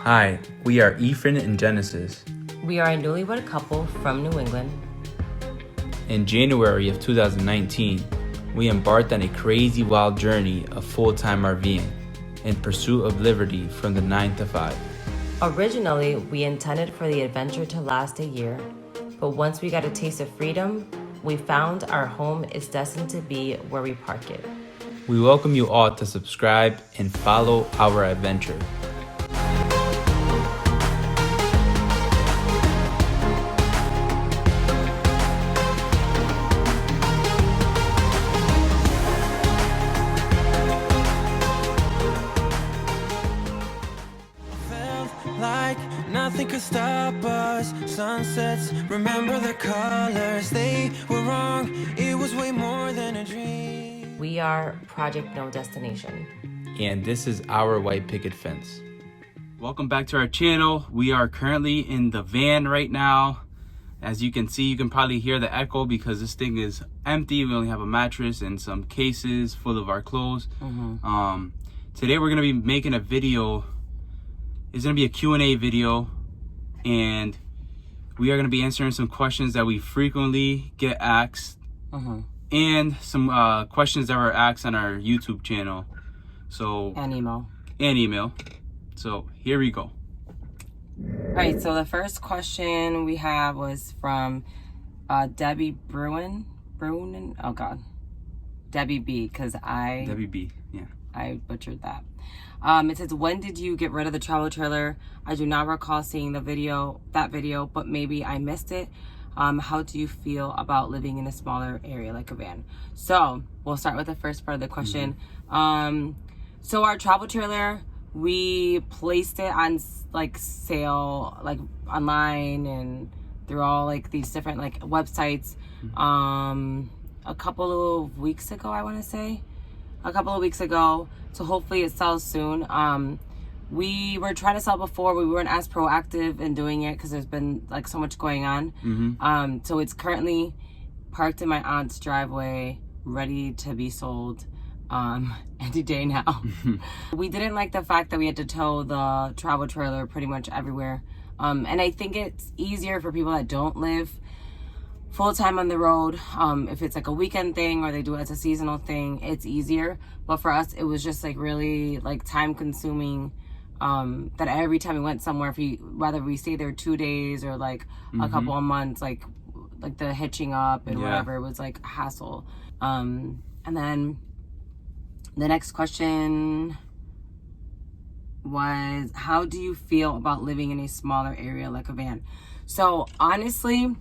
Hi, we are Ephraim and Genesis. We are a newlywed couple from New England. In January of 2019, we embarked on a crazy wild journey of full-time RVing in pursuit of liberty from the 9 to 5. Originally, we intended for the adventure to last a year, but once we got a taste of freedom, we found our home is destined to be where we park it. We welcome you all to subscribe and follow our adventure. Nothing could stop us. Sunsets, remember the colors. They were wrong. It was way more than a dream. We are Project No Destination. And this is our white picket fence. Welcome back to our channel. We are currently in the van right now. As you can see, you can probably hear the echo because this thing is empty. We only have a mattress and some cases full of our clothes. Today we're going to be making a video. It's going to be a Q&A video, and we are going to be answering some questions that we frequently get asked, and some questions that were asked on our YouTube channel. And email. So here we go. All right, so the first question we have was from Debbie Bruin. Oh God, Debbie B. Debbie B. Yeah. I butchered that. It says, when did you get rid of the travel trailer? I do not recall seeing that video, but maybe I missed it. How do you feel about living in a smaller area like a van? So we'll start with the first part of the question. So our travel trailer, we placed it on like sale, like online and through all like these different like websites. A couple of weeks ago, I want to say. So hopefully it sells soon. We were trying to sell before. We weren't as proactive in doing it because there's been like so much going on. So it's currently parked in my aunt's driveway, ready to be sold any day now. We didn't like the fact that we had to tow the travel trailer pretty much everywhere. And I think it's easier for people that don't live full-time on the road. If it's like a weekend thing or they do it as a seasonal thing, it's easier. But for us, it was just like really like time consuming, that every time we went somewhere, whether we stayed there 2 days or like a couple of months, like the hitching up and whatever, it was like a hassle. And then the next question was, how do you feel about living in a smaller area like a van? So honestly,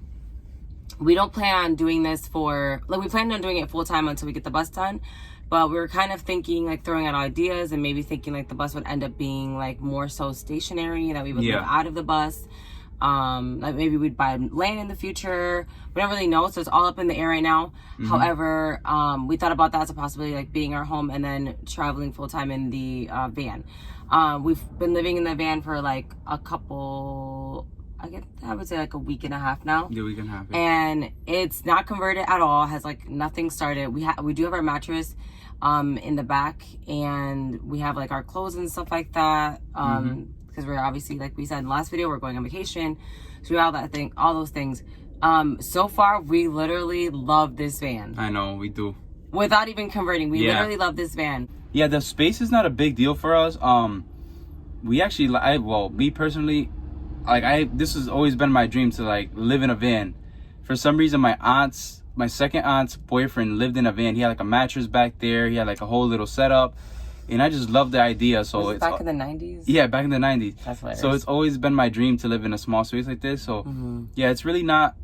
we don't plan on doing this we planned on doing it full time until we get the bus done. But we were kind of thinking, like throwing out ideas and maybe thinking like the bus would end up being like more so stationary, that we would live out of the bus. Like maybe we'd buy land in the future. We don't really know, so it's all up in the air right now. However, we thought about that as a possibility, like being our home and then traveling full time in the van. We've been living in the van for like I would say like a week and a half now. Yeah, week and a half. Yeah. And it's not converted at all. Has like nothing started. We do have our mattress in the back, and we have like our clothes and stuff like that. Because we're obviously, like we said in the last video, we're going on vacation. So we have all those things. So far, we literally love this van. I know, we do. Without even converting, we literally love this van. Yeah, the space is not a big deal for us. We actually, me personally, this has always been my dream to like live in a van. For some reason, my second aunt's boyfriend lived in a van. He had like a mattress back there. He had like a whole little setup, and I just love the idea. So it's back in the 90s. Yeah, back in the 90s. That's hilarious. So it's always been my dream to live in a small space like this. So yeah, it's really not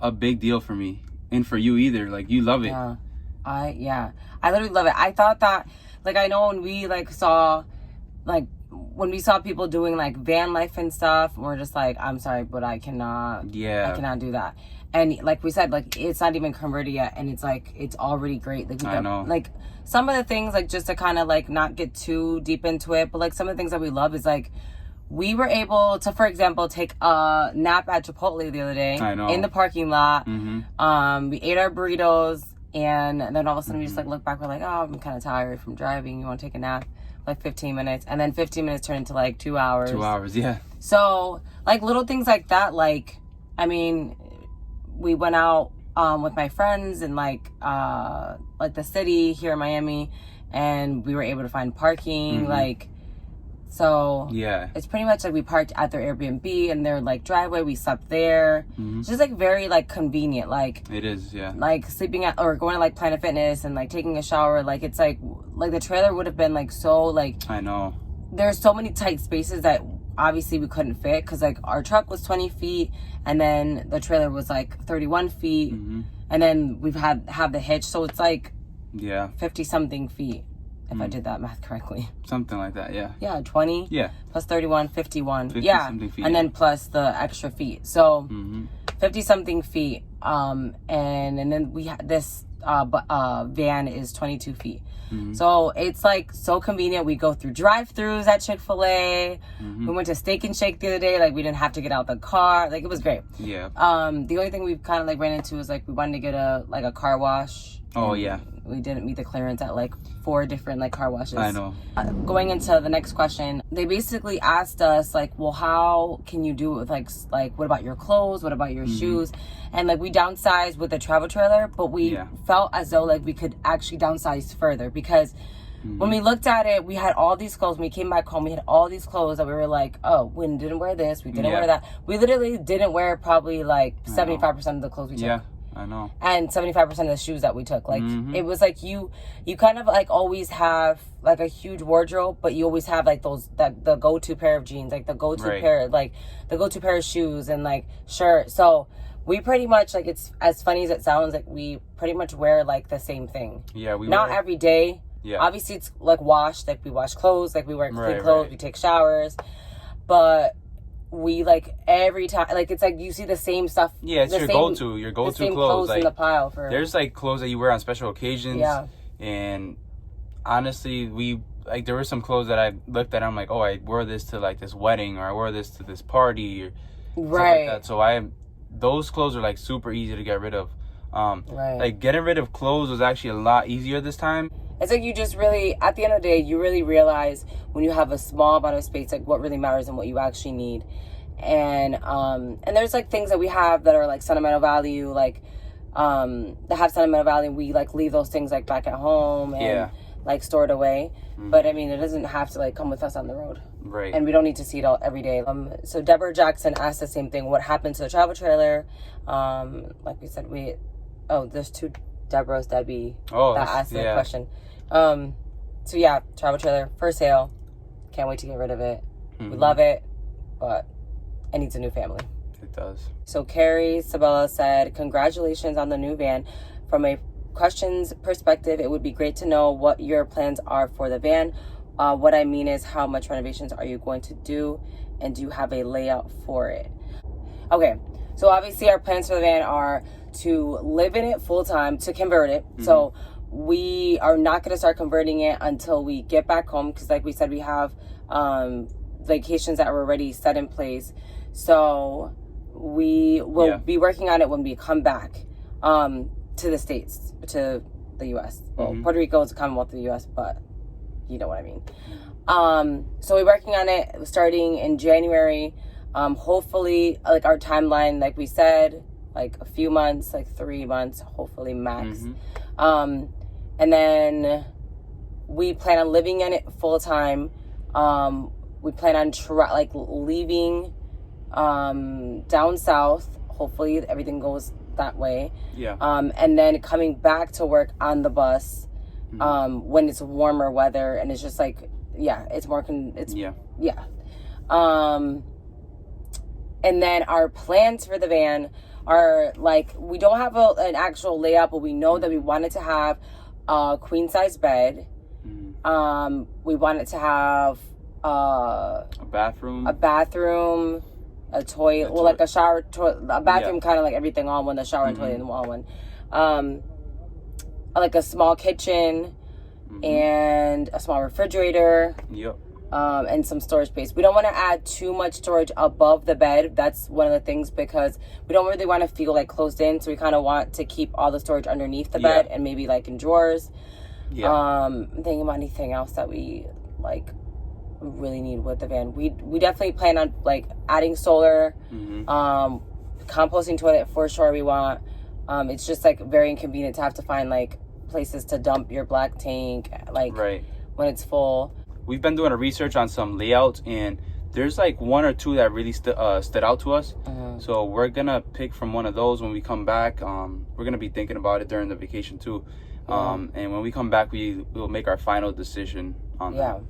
a big deal for me, and for you either. Like, you love it. I literally love it. I thought that, like, I know when we saw people doing like van life and stuff, we're just like, I'm sorry, but I cannot do that. And like we said, like, it's not even converted yet, and it's like, it's already great. Like, I know. Like, some of the things, like, just to kind of like not get too deep into it, but like some of the things that we love is like, we were able to, for example, take a nap at Chipotle the other day. I know. In the parking lot. We ate our burritos, and then all of a sudden we just like look back, we're like, oh, I'm kind of tired from driving, you want to take a nap? like 15 minutes, and then 15 minutes turned into like 2 hours. 2 hours, yeah. So like little things like that, like, I mean, we went out with my friends in like the city here in Miami, and we were able to find parking. Like, so yeah, it's pretty much like we parked at their Airbnb and their like driveway. We slept there. It's just like very like convenient. Like, it is, yeah. Like sleeping at or going to like Planet Fitness and like taking a shower. Like, it's like the trailer would have been like so like, I know. There's so many tight spaces that obviously we couldn't fit, because like our truck was 20 feet and then the trailer was like 31 feet, and then we've have the hitch, so it's like 50 something feet, if I did that math correctly. Something like that, yeah. Yeah, 20 plus 31, 51. 50 yeah, something feet, and then plus the extra feet, so 50 something feet. And then we had this van is 22 feet. So it's like so convenient. We go through drive-throughs at Chick-fil-A. We went to Steak and Shake the other day. Like, we didn't have to get out the car. Like, it was great. Yeah. The only thing we've kind of like ran into is like we wanted to get a car wash. Oh yeah. We didn't meet the clearance at like 4 different like car washes. I know. Going into the next question, they basically asked us like, well, how can you do it with like what about your clothes? What about your shoes? And like we downsized with the travel trailer, but we felt as though like we could actually downsize further, because when we looked at it, we had all these clothes. When we came back home, we had all these clothes that we were like, oh, we didn't wear this, we didn't wear that. We literally didn't wear probably like 75% of the clothes we took. Yeah. I know. And 75% of the shoes that we took. Like, it was like you kind of like always have like a huge wardrobe, but you always have like the go-to pair of jeans, like the go-to pair, like the go-to pair of shoes and like shirt. So we pretty much, like, it's as funny as it sounds, like we pretty much wear like the same thing. Yeah, we not wear... every day. Yeah. Obviously it's like washed, like we wash clothes, like we wear clean clothes, we take showers, but we like every time, like it's like you see the same stuff. Yeah, it's your go-to clothes. Like, in the pile for... There's like clothes that you wear on special occasions. Yeah. And honestly, we like there were some clothes that I looked at. I'm like, oh, I wore this to like this wedding, or I wore this to this party, or stuff like that. So those clothes are like super easy to get rid of. Like getting rid of clothes was actually a lot easier this time. It's like you just really, at the end of the day, you really realize when you have a small amount of space, like what really matters and what you actually need. And there's like things that we have that are like sentimental value, like that have sentimental value. We like leave those things like back at home and like stored away. But I mean, it doesn't have to like come with us on the road. Right. And we don't need to see it all every day. So Deborah Jackson asked the same thing. What happened to the travel trailer? Like we said, there's two Deborah's, Debbie, that asked the question. So yeah, travel trailer for sale. Can't wait to get rid of it. We love it, but it needs a new family. It does. So Carrie Sabella said, congratulations on the new van. From a questions perspective, it would be great to know what your plans are for the van. What I mean is, how much renovations are you going to do, and do you have a layout for it? Okay, so obviously our plans for the van are to live in it full time, to convert it. So we are not going to start converting it until we get back home, because like we said, we have vacations that were already set in place. So we will be working on it when we come back to the States, to the U.S. Well, Puerto Rico is a Commonwealth of the U.S., but you know what I mean. So we're working on it starting in January. Hopefully, like our timeline, like we said, like a few months, like 3 months, hopefully max. And then we plan on living in it full time. We plan on leaving down south. Hopefully everything goes that way. Yeah. And then coming back to work on the bus when it's warmer weather, and it's just like, it's more and then our plans for the van are like, we don't have an actual layout, but we know that we wanted to have a queen size bed. We wanted to have a bathroom, a toilet, like a shower, a bathroom, kind of like everything on one, the shower and toilet in all one. Like a small kitchen and a small refrigerator. And some storage space. We don't want to add too much storage above the bed. That's one of the things, because we don't really want to feel like closed in. So we kind of want to keep all the storage underneath the bed and maybe like in drawers. I'm thinking about anything else that we like really need with the van. We definitely plan on like adding solar, composting toilet for sure we want. It's just like very inconvenient to have to find like places to dump your black tank like when it's full. We've been doing a research on some layouts, and there's like one or two that really stood out to us. So we're gonna pick from one of those when we come back. We're gonna be thinking about it during the vacation too. And when we come back, we will make our final decision on that.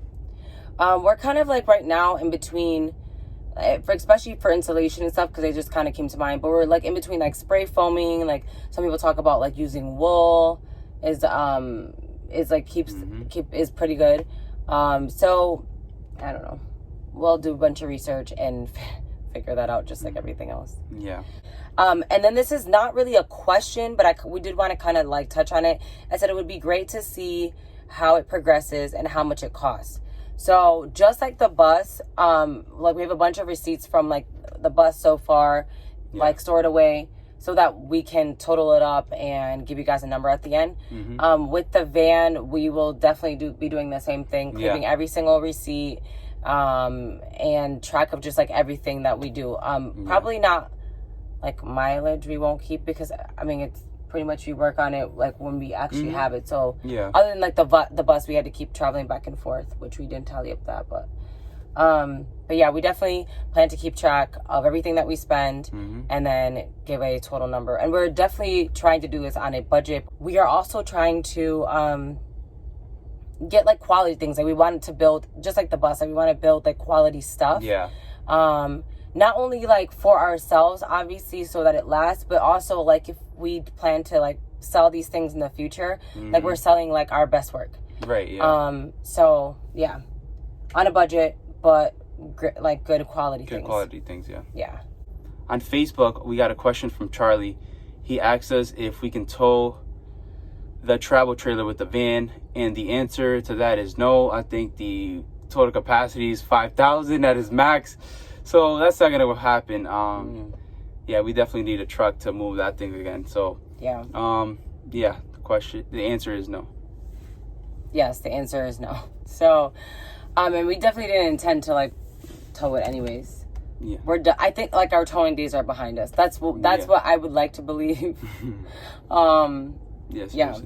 We're kind of like right now in between, especially for insulation and stuff, because they just kind of came to mind. But we're like in between like spray foaming. Like some people talk about like using wool is like is pretty good. So I don't know. We'll do a bunch of research and figure that out, just like everything else. Yeah. And then this is not really a question, but we did want to kind of like touch on it. I said it would be great to see how it progresses and how much it costs. So just like the bus, like we have a bunch of receipts from like the bus so far, like stored away, so that we can total it up and give you guys a number at the end. With the van, we will definitely be doing the same thing, keeping every single receipt, and track of just like everything that we do. Probably not like mileage we won't keep, because I mean it's pretty much we work on it like when we actually have it. So other than like the bus, we had to keep traveling back and forth, which we didn't tally up that, but yeah, we definitely plan to keep track of everything that we spend and then give a total number. And we're definitely trying to do this on a budget. We are also trying to get like quality things. Like we wanted to build, just like the bus, like we want to build like quality stuff. Not only like for ourselves, obviously, so that it lasts, but also like if we plan to like sell these things in the future, like we're selling like our best work. So yeah, on a budget, but like good quality things. Good quality things, yeah. Yeah. On Facebook, we got a question from Charlie. He asked us if we can tow the travel trailer with the van, and the answer to that is no. I think the total capacity is 5,000 at its max, so that's not gonna happen. Yeah, we definitely need a truck to move that thing again. So yeah, the answer is no. Yes, the answer is no. So and we definitely didn't intend to like tow it anyways. Yeah, I think like our towing days are behind us. That's what I would like to believe. Yes, yeah,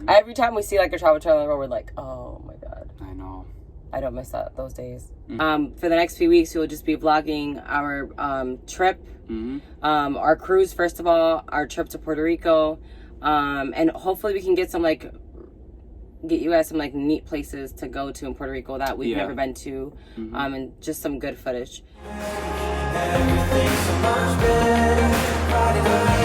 every time we see like a travel trailer on the road, we're like, oh my god, I know, I don't miss those days. For the next few weeks, we'll just be vlogging our trip, our cruise, first of all, our trip to Puerto Rico, and hopefully we can get you guys some like neat places to go to in Puerto Rico that we've never been to, and just some good footage. Everything's so much better.